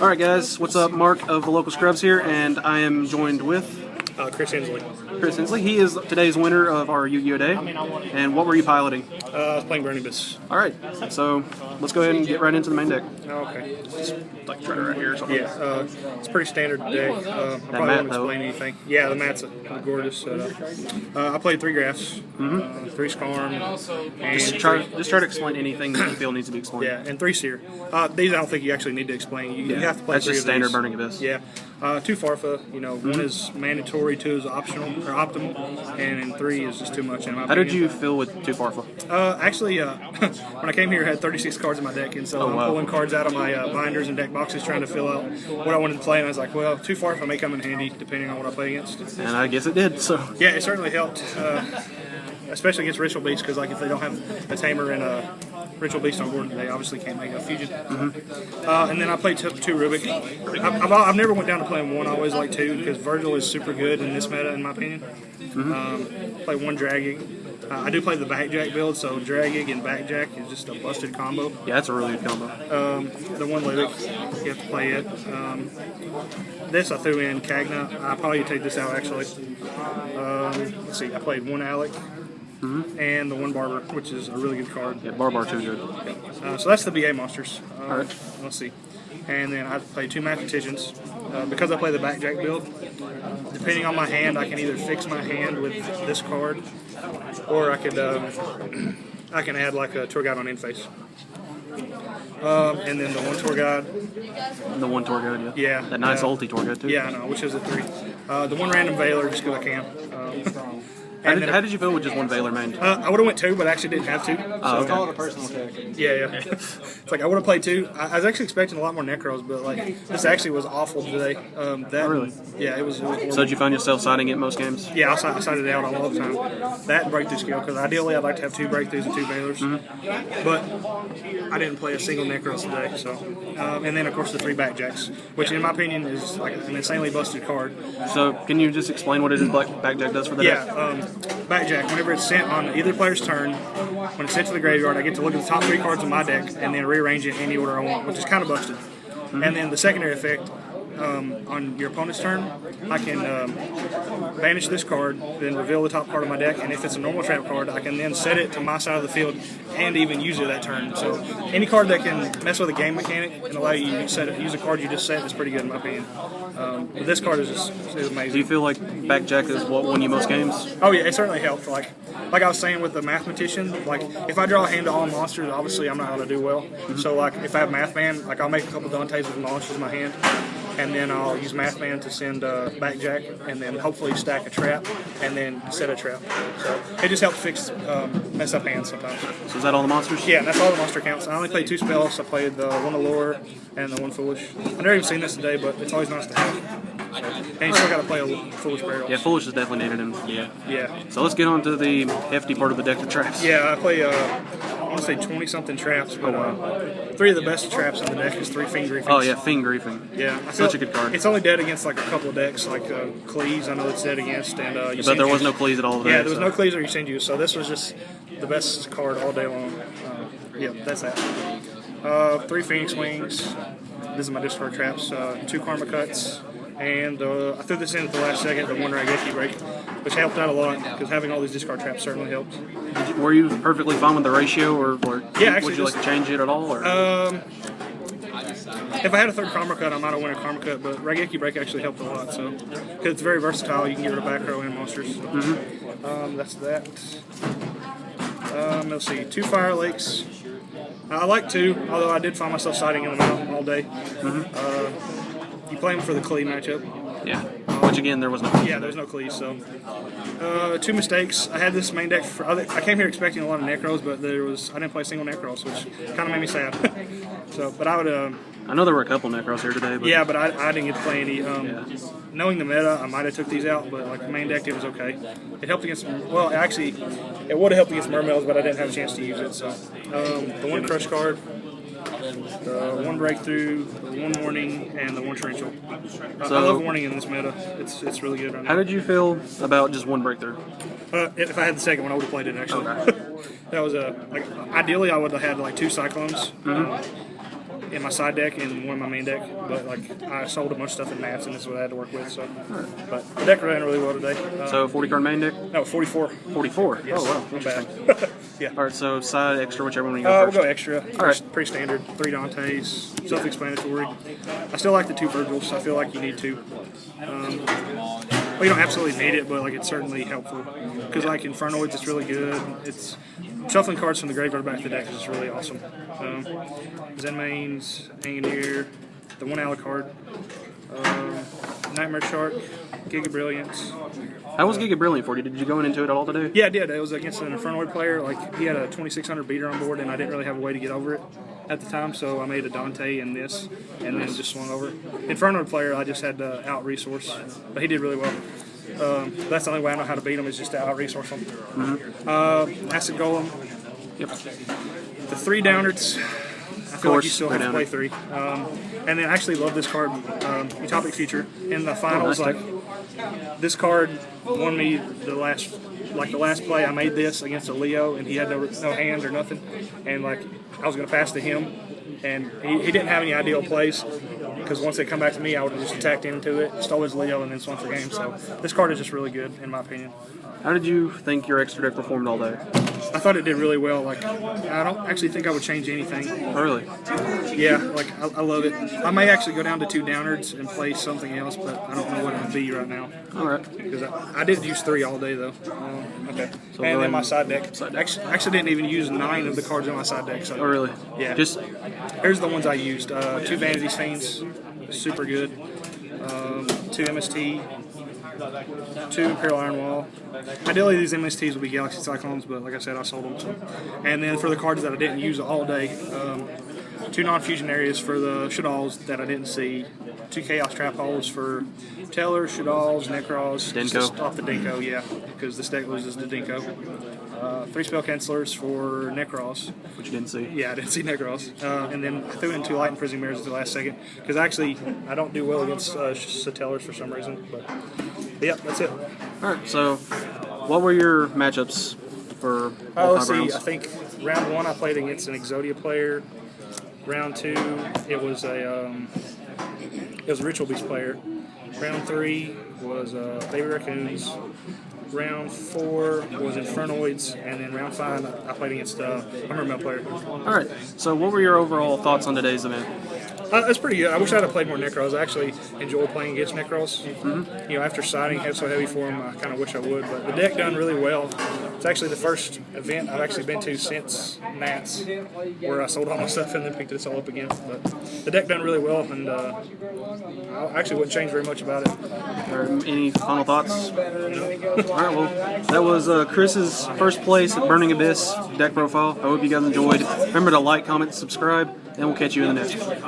All right, guys, what's up? Mark of TheLocalScrubs here, and I am joined with Chris Hensley. Chris Hensley. He is today's winner of our Yu-Gi-Oh! Day. And what were you piloting? I was playing Burnibus. All right, so let's go ahead and get right into the main deck. Okay. Just like try it right here or something. Yeah, it's a pretty standard deck. I probably won't explain anything. Yeah, the mat's gorgeous setup. I played 3 graphs, 3 Skarm, and Just try to explain anything that you feel needs to be explained. yeah, and 3 Seer. These I don't think you actually need to explain. You have to play That's 3 just of these. standard Burning Abyss. Yeah. 2 Farfa, one is mandatory, 2 is optional or optimal, and 3 is just too much in my How did opinion. you feel with 2 Farfa? Actually, when I came here, I had 36 cards in my deck, and so I'm pulling cards out of my binders and deck boxes trying to fill out what I wanted to play, and I was like, well, 2 Farfa may come in handy depending on what I play against. And I guess it did, so. Yeah, it certainly helped, especially against Ritual Beast, because like if they don't have a Tamer and a Ritual Beast on board, they obviously can't make a fusion. And then I played 2 Rubik. I've never went down to playing 1. I always like 2 because Virgil is super good in this meta, in my opinion. Play 1 Dragging. I do play the Backjack build, so Dragging and Backjack is just a busted combo. Yeah, that's a really good combo. The 1 Livic, you have to play it. This I threw in Cagna. I probably take this out actually. Let's see, I played 1 Alec. And the 1 Barber, which is a really good card. Yeah, Barbar too good. So that's the BA monsters. All right. Let's see. And then I played 2 Mathematicians. Because I play the Backjack build, depending on my hand, I can either fix my hand with this card, or I could I can add like a Tour Guide on Inface. And then the 1 Tour Guide. The 1 Tour Guide, Yeah. That nice ulti Tour Guide too. Yeah, I know, which is a 3. The 1 Random Veiler, just because I can. How did you feel with just 1 Veiler main? I would have went 2, but I actually didn't have to. Oh, okay. Call it a personal attack. Yeah. It's like I would have played 2. I was actually expecting a lot more Necros, but like this actually was awful today. Really? Yeah, it was horrible. So did you find yourself siding it most games? Yeah, I sided it out all the time. That and breakthrough skill, because ideally I'd like to have 2 breakthroughs and 2 Veilers. But I didn't play a single Necros today. So, and then of course the 3 Backjacks, which in my opinion is like an insanely busted card. So can you just explain what it is Backjack does for the deck? Backjack, whenever it's sent on either player's turn, when it's sent to the graveyard, I get to look at the top 3 cards of my deck and then rearrange it in any order I want, which is kind of busted. And then the secondary effect, on your opponent's turn, I can banish this card, then reveal the top card of my deck, and if it's a normal trap card, I can then set it to my side of the field and even use it that turn. So any card that can mess with a game mechanic and allow you to use a card you just set is pretty good in my opinion. But this card is amazing. Do you feel like Backjack is what won you most games? Oh yeah, it certainly helped. Like I was saying with the Mathematician, like if I draw a hand to all monsters, obviously I'm not going to do well. So like if I have Mathman, like I'll make a couple Dantes with monsters in my hand, and then I'll use Mathman to send Backjack, and then hopefully stack a trap, and then set a trap. So it just helps mess up hands sometimes. So is that all the monsters? Yeah, and that's all the monster counts. I only played 2 spells. I played the 1 Allure and the 1 Foolish. I've never even seen this today, but it's always nice to have. So, and you still got to play a Foolish Barrel. Yeah, Foolish is definitely needed in. Yeah. So let's get on to the hefty part of the deck, the traps. Yeah, I play, I want to say 20-something traps, but 3 of the best traps in the deck is 3 Fiend Griefings. Oh yeah, Fiend Griefing. Yeah. Such a good card. It's only dead against like a couple of decks, like Cleese, I know it's dead against, and But there was no Cleese at all today. Yeah, there was no Cleese or Yusenju, so this was just the best card all day long. Yeah, that's that. 3 Phoenix Wings. This is my discard traps. 2 Karma Cuts. And I threw this in at the last second, the 1 Raigeki Break, which helped out a lot, because having all these discard traps certainly helped. Were you perfectly fine with the ratio, or Yeah, actually would you like to change it at all? Or? If I had a 3rd Karma Cut, I might have won a Karma Cut, but Raigeki Break actually helped a lot, so because it's very versatile, you can get rid of back row and monsters. That's that. Let's see, 2 Fire Lakes. I like 2, although I did find myself siding in them out all day. You play them for the Klee matchup. Yeah. Which again, there was no. Yeah, there's no Klee, so 2 mistakes. I had this main deck. I came here expecting a lot of Necros, but I didn't play a single Necros, which kind of made me sad. But I would. I know there were a couple Necros here today. But yeah, but I didn't get to play any. Knowing the meta, I might have took these out, but like the main deck, it was okay. It helped against. Well, actually, it would have helped against Mermails, but I didn't have a chance to use it. So the 1 Crush card. The 1 Breakthrough, the 1 Warning, and the 1 Torrential. I love Warning in this meta. It's really good right now. How did you feel about just 1 Breakthrough? If I had the second one, I would have played it actually. Okay. That was ideally I would have had like 2 Cyclones. in my side deck and one in my main deck, but like I sold a bunch of stuff in mats, and this is what I had to work with. So, but the deck ran really well today. So 40 card main deck? No, 44. 44. Yes. Oh wow, Not bad. Yeah. All right, so side, extra, whichever one you go first. We'll go extra. All right. Pretty standard. 3 Dantes, self-explanatory. I still like the 2 Virgils. I feel like you need 2. Well, you don't absolutely need it, but like it's certainly helpful. Because like in Frontoids, it's really good. It's shuffling cards from the graveyard back to the deck is really awesome. Zen Mains, Engineer, the 1 Alucard, Nightmare Shark, Giga Brilliance. How was Giga Brilliant for you? Did you go into it at all today? Yeah, I did. It was against an Infernoid player. Like he had a 2600 beater on board, and I didn't really have a way to get over it at the time, so I made a Dante in this, and then just swung over. Infernoid player, I just had to out resource, but he did really well. That's the only way I know how to beat him is just to out resource him. Acid Golem. Yep. The 3 Downards. I feel like you still have to play 3. And then I actually love this card, Utopic Future. In the finals, like this card won me the last play. I made this against a Leo, and he had no hand or nothing. And like I was going to pass to him, and he didn't have any ideal plays because once they come back to me, I would have just attacked into it, stole his Leo, and then swung for game. So this card is just really good in my opinion. How did you think your extra deck performed all day? I thought it did really well. Like, I don't actually think I would change anything. Oh, really? Yeah, like I love it. I may actually go down to 2 Downards and play something else, but I don't know what it would be right now. All right. Because I did use 3 all day though. Okay. So and then my side deck. Actually didn't even use 9 of the cards in my side deck. So. Oh, really? Yeah. Just here's the ones I used. 2 Vanity Fiends, super good. 2 MST. 2 Imperial Iron Wall. Ideally, these MSTs would be Galaxy Cyclones, but like I said, I sold them. So. And then for the cards that I didn't use all day, 2 non-fusion areas for the Shadalls that I didn't see. 2 Chaos Trap Holes for Teller, Shadalls, Necros. Dinko. Just off the Dinko, yeah, because this deck loses the Dinko. 3 Spell Cancelers for Necros. Which you didn't see. Yeah, I didn't see Necros. And then I threw in 2 Light and Prison Mirrors at the last second. Because actually, I don't do well against Satellers for some reason. But yeah, that's it. All right, so what were your matchups for all 5 rounds? I think round 1 I played against an Exodia player. Round 2 it was a Ritual Beast player. Round 3 was Baby Raccoons. Round 4 was Infernoids, and then round 5 I played against a Mermaid player. All right, so what were your overall thoughts on today's event? It's pretty good. I wish I had played more Necros. I actually enjoy playing against Necros. You know, after siding head so heavy for them, I kind of wish I would. But the deck done really well. It's actually the first event I've actually been to since Nats, where I sold all my stuff and then picked this all up again. But the deck done really well, and I actually wouldn't change very much about it. Any final thoughts? All right, well, that was Chris's first place at Burning Abyss deck profile. I hope you guys enjoyed. Remember to like, comment, subscribe, and we'll catch you in the next one.